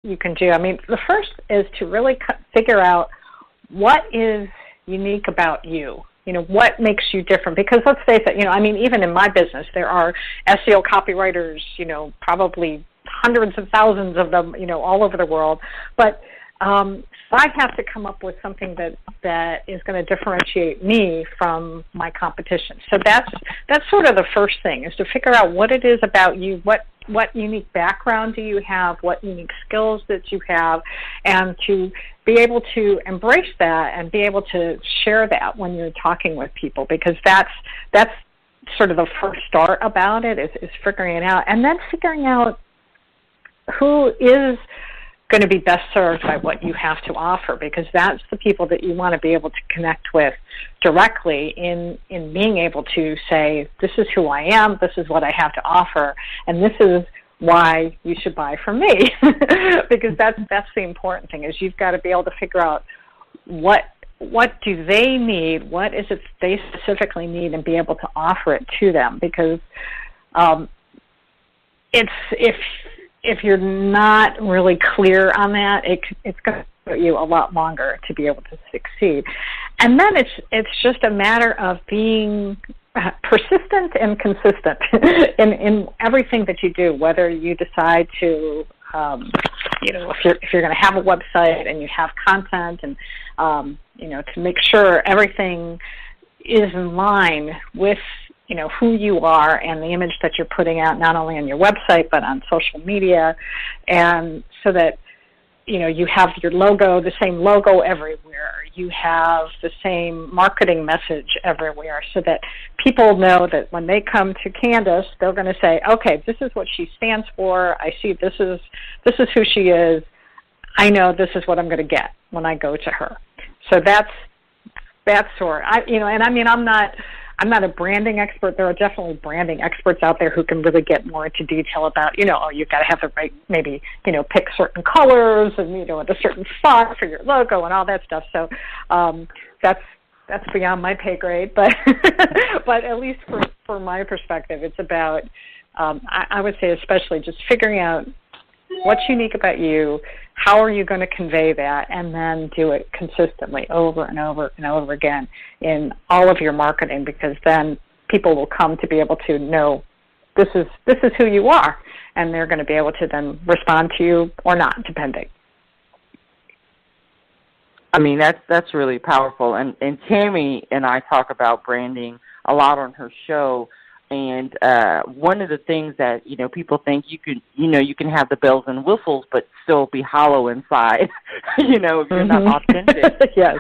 you can do. I mean, the first is to really figure out what is unique about you. You know, what makes you different? Because let's face it, you know, I mean, even in my business, there are SEO copywriters, you know, probably hundreds of thousands of them, you know, all over the world. But I have to come up with something that is going to differentiate me from my competition. So that's sort of the first thing, is to figure out what it is about you, what unique background do you have, what unique skills that you have, and to be able to embrace that and be able to share that when you're talking with people, because that's sort of the first start about it, is figuring it out, and then figuring out who is going to be best served by what you have to offer, because that's the people that you want to be able to connect with directly in being able to say, this is who I am, this is what I have to offer, and this is why you should buy from me. Because that's the important thing, is you've got to be able to figure out what do they need, what is it they specifically need, and be able to offer it to them. Because if you're not really clear on that, it's going to take you a lot longer to be able to succeed. And then it's just a matter of being persistent and consistent in everything that you do, whether you decide to, you know, if you're going to have a website and you have content, and, you know, to make sure everything is in line with, you know, who you are and the image that you're putting out, not only on your website but on social media, and so that, you know, you have your logo, the same logo everywhere, you have the same marketing message everywhere, so that people know that when they come to Candace, they're going to say, okay, this is what she stands for, I see this is who she is, I know this is what I'm going to get when I go to her. So that's sort of, you know, and I mean, I'm not a branding expert. There are definitely branding experts out there who can really get more into detail about, you know, oh, you've got to have the right, maybe, you know, pick certain colors and, you know, a certain font for your logo and all that stuff. So that's beyond my pay grade. But but at least for my perspective, it's about, I would say especially just figuring out what's unique about you, how are you going to convey that, and then do it consistently over and over and over again in all of your marketing, because then people will come to be able to know this is who you are, and they're going to be able to then respond to you or not, depending. I mean, that's really powerful. And Tammy and I talk about branding a lot on her show. And one of the things that, you know, people think you can have the bells and whistles but still be hollow inside, you know, if you're not authentic. Yes.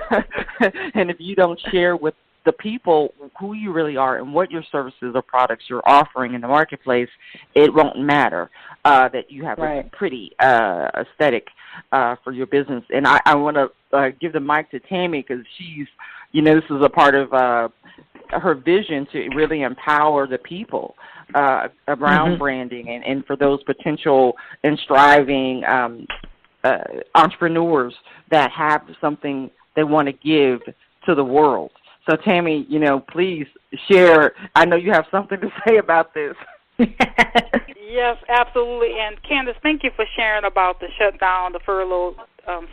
And if you don't share with the people who you really are and what your services or products you're offering in the marketplace, it won't matter that you have a pretty aesthetic for your business. And I want to give the mic to Tammy, because she's, you know, this is a part of her vision to really empower the people around branding, and for those potential and striving entrepreneurs that have something they want to give to the world. So, Tammy, you know, please share. I know you have something to say about this. Yes, absolutely. And, Candace, thank you for sharing about the shutdown, the furlough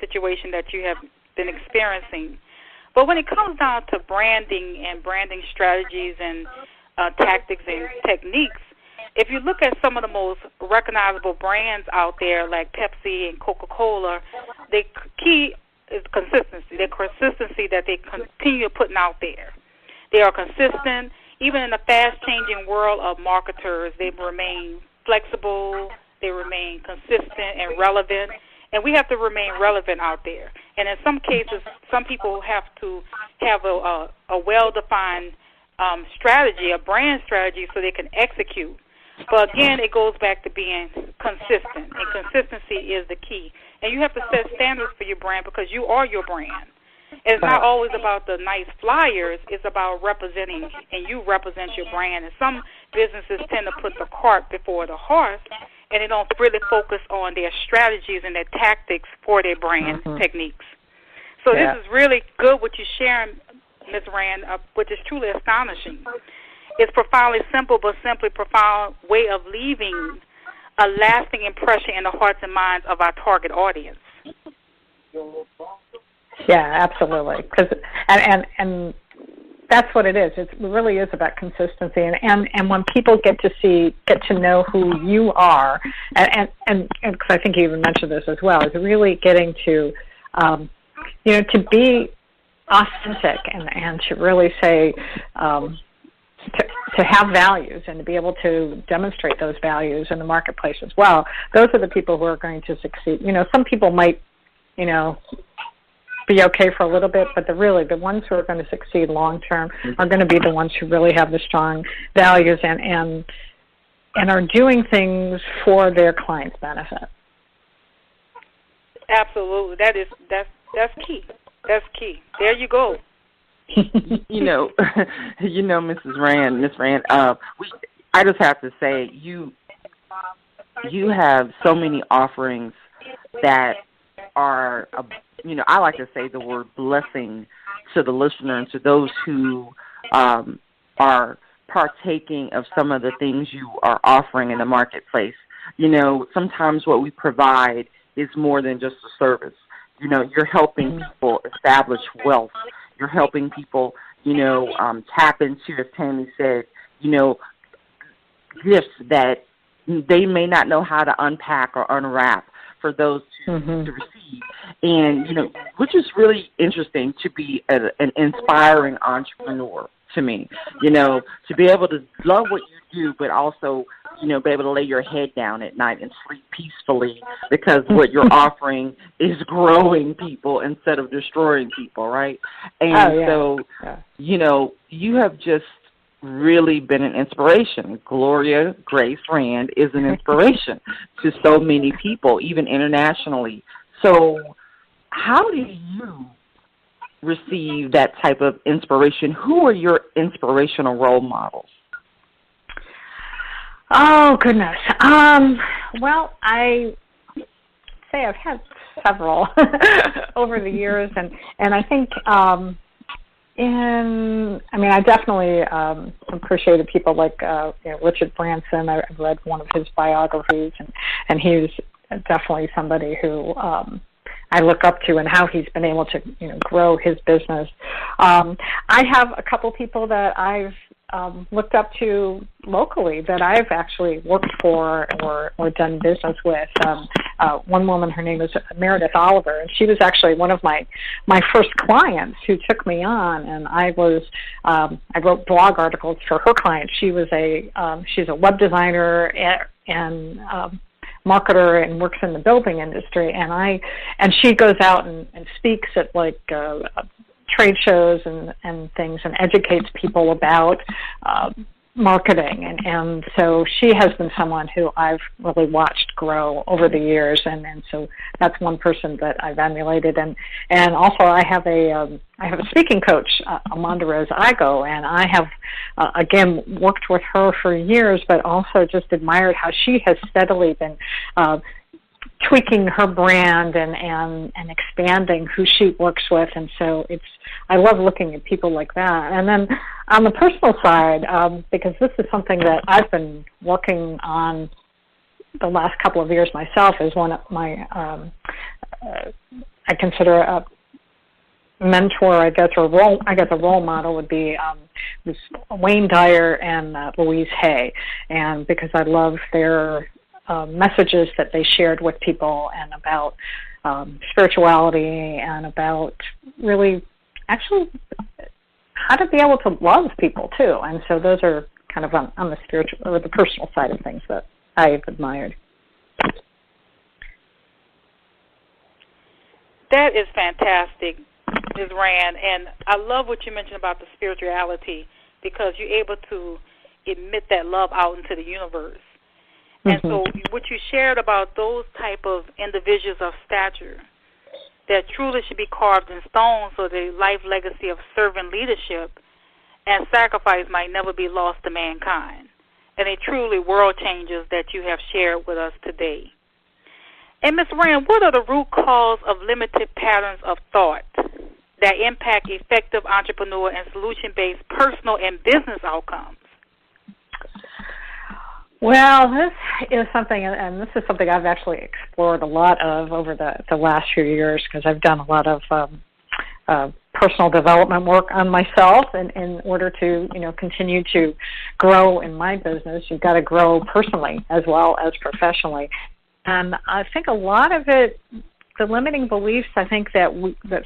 situation that you have been experiencing. But when it comes down to branding and branding strategies and tactics and techniques, if you look at some of the most recognizable brands out there, like Pepsi and Coca-Cola, the key is consistency. The consistency that they continue putting out there. They are consistent. Even in the fast-changing world of marketers, they remain flexible, they remain consistent and relevant. And we have to remain relevant out there. And in some cases, some people have to have a well-defined strategy, a brand strategy, so they can execute. But again, it goes back to being consistent, and consistency is the key. And you have to set standards for your brand, because you are your brand. It's not always about the nice flyers. It's about representing, and you represent your brand. And some businesses tend to put the cart before the horse, and they don't really focus on their strategies and their tactics for their brand techniques. So this is really good what you're sharing, Ms. Rand, which is truly astonishing. It's profoundly simple, but simply profound way of leaving a lasting impression in the hearts and minds of our target audience. Yeah, absolutely. And that's what it is. It really is about consistency, and when people get to know who you are, and because I think you even mentioned this as well, is really getting to to be authentic and to really say to have values and to be able to demonstrate those values in the marketplace as well. Those are the people who are going to succeed. Some people might be okay for a little bit, but the ones who are going to succeed long term are going to be the ones who really have the strong values and are doing things for their clients' benefit. Absolutely, that's key. That's key. There you go. Mrs. Rand, Miss Rand. I just have to say, you have so many offerings that are, I like to say the word blessing to the listener and to those who are partaking of some of the things you are offering in the marketplace. Sometimes what we provide is more than just a service. You're helping people establish wealth. You're helping people, tap into, as Tammy said, gifts that they may not know how to unpack or unwrap for those to receive. And, which is really interesting to be an inspiring entrepreneur to me, to be able to love what you do, but also, be able to lay your head down at night and sleep peacefully because what you're offering is growing people instead of destroying people, right? And you have just really been an inspiration. Gloria Grace Rand is an inspiration to so many people, even internationally. So how do you receive that type of inspiration? Who are your inspirational role models? Oh, goodness. Well, I say I've had several over the years, and I think I definitely appreciated people like Richard Branson. I've read one of his biographies, and he's definitely somebody who I look up to and how he's been able to grow his business. I have a couple people that I've looked up to locally that I've actually worked for or done business with. One woman, her name is Meredith Oliver, and she was actually one of my first clients who took me on, and I wrote blog articles for her clients. She's a web designer and marketer and works in the building industry, and she goes out and speaks at trade shows and things and educates people about marketing, and so she has been someone who I've really watched grow over the years, and so that's one person that I've emulated, and also I have a speaking coach, Amanda Rose Igo, and I have again worked with her for years, but also just admired how she has steadily been tweaking her brand and expanding who she works with, and so I love looking at people like that. And then on the personal side, because this is something that I've been working on the last couple of years myself, is one of my I consider a mentor, I guess, or a role model would be Wayne Dyer and Louise Hay, and because I love their messages that they shared with people and about spirituality and about really actually how to be able to love people too. And so those are kind of on the spiritual or the personal side of things that I've admired. That is fantastic, Ms. Rand, and I love what you mentioned about the spirituality because you're able to emit that love out into the universe. And so what you shared about those type of individuals of stature that truly should be carved in stone so the life legacy of servant leadership and sacrifice might never be lost to mankind. And they truly world changers that you have shared with us today. And Ms. Rand, what are the root cause of limited patterns of thought that impact effective entrepreneur and solution-based personal and business outcomes? Well, this is something, and this is something I've actually explored a lot of over the last few years, because I've done a lot of personal development work on myself, and in order to, continue to grow in my business, you've got to grow personally as well as professionally. And I think a lot of it, the limiting beliefs, I think that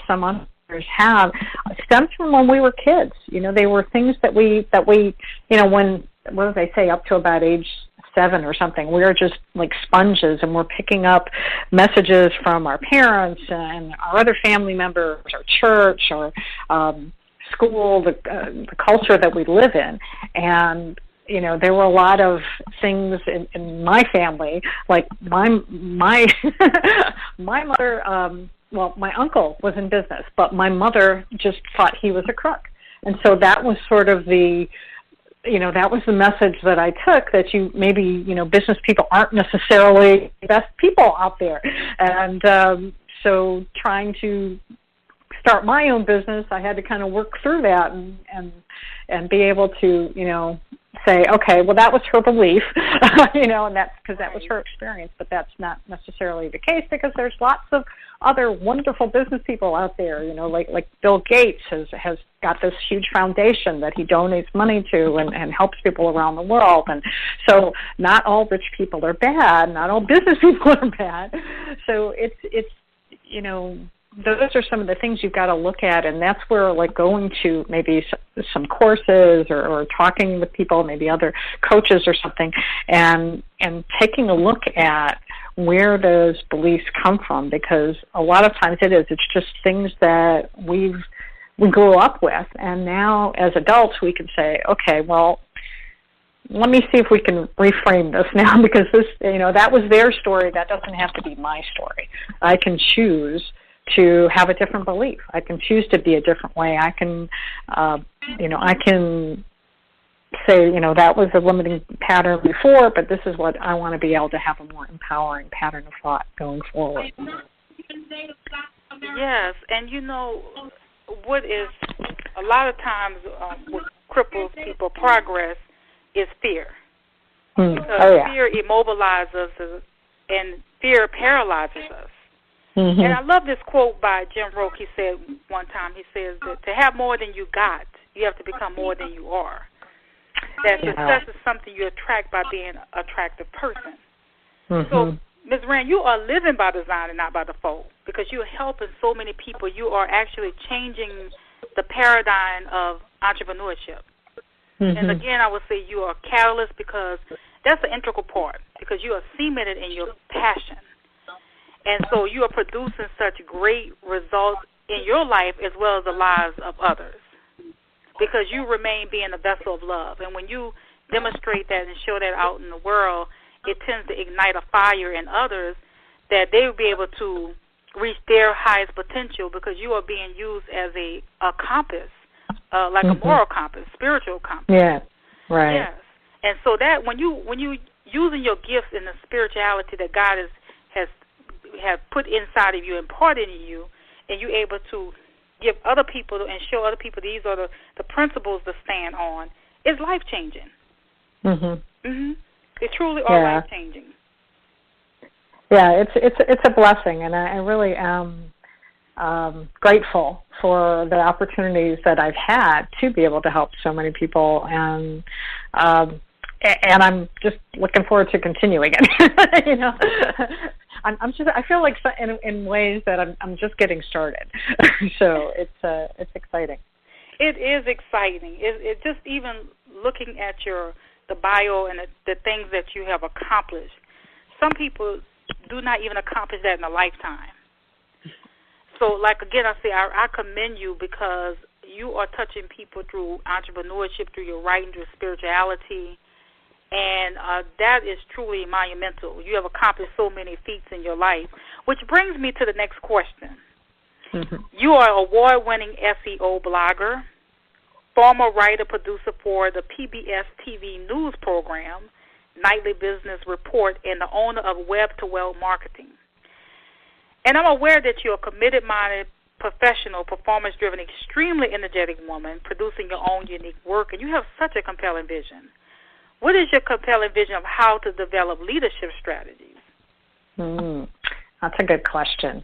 some entrepreneurs have, stems from when we were kids. They were things that we when, what do they say, up to about age 7 or something, we were just like sponges, and we're picking up messages from our parents and our other family members, or church, or school, the culture that we live in. And there were a lot of things in my family, like my my mother. Well, my uncle was in business, but my mother just thought he was a crook, and so that was sort of the that was the message that I took, that maybe business people aren't necessarily the best people out there. And so trying to start my own business, I had to kind of work through that and be able to, say, okay, well, that was her belief, and that's because that was her experience, but that's not necessarily the case, because there's lots of other wonderful business people out there, like Bill Gates has got this huge foundation that he donates money to and helps people around the world. And so not all rich people are bad, not all business people are bad. So it's those are some of the things you've got to look at, and that's where, like, going to maybe some courses or talking with people, maybe other coaches or something, and taking a look at where those beliefs come from, because a lot of times it's just things that we grew up with, and now as adults we can say, okay, well, let me see if we can reframe this now, because this, that was their story. That doesn't have to be my story. I can choose to have a different belief. I can choose to be a different way. I can, I can say, that was a limiting pattern before, but this is what I want to be able to have a more empowering pattern of thought going forward. Yes, and what is a lot of times what cripples people progress is fear. Because fear immobilizes us, and fear paralyzes us. Mm-hmm. And I love this quote by Jim Rohn. He said one time, he says that to have more than you got, you have to become more than you are. That success is something you attract by being an attractive person. Mm-hmm. So, Ms. Rand, you are living by design and not by default, because you're helping so many people. You are actually changing the paradigm of entrepreneurship. Mm-hmm. And again, I would say you are a catalyst, because that's an integral part, because you are cemented in your passion. And so you are producing such great results in your life as well as the lives of others, because you remain being a vessel of love. And when you demonstrate that and show that out in the world, it tends to ignite a fire in others that they will be able to reach their highest potential, because you are being used as a compass, like a moral compass, spiritual compass. Yeah, right. Yes. And so that when you using your gifts and the spirituality that God have put inside of you, imparted in you, and you're able to give other people and show other people these are the principles to stand on, it's life-changing. Mm-hmm. Mm-hmm. They truly are life-changing. Yeah, it's a blessing, and I really am grateful for the opportunities that I've had to be able to help so many people, and I'm just looking forward to continuing it. I feel like in ways that I'm just getting started. So it's exciting. It is exciting. It just even looking at the bio and the things that you have accomplished. Some people do not even accomplish that in a lifetime. So, like, again, I say I commend you, because you are touching people through entrepreneurship, through your writing, through spirituality. And that is truly monumental. You have accomplished so many feats in your life, which brings me to the next question. Mm-hmm. You are an award-winning SEO blogger, former writer-producer for the PBS-TV news program, Nightly Business Report, and the owner of Web-to-Well Marketing. And I'm aware that you're a committed-minded, professional, performance-driven, extremely energetic woman, producing your own unique work, and you have such a compelling vision. what is your compelling vision of how to develop leadership strategies? That's a good question.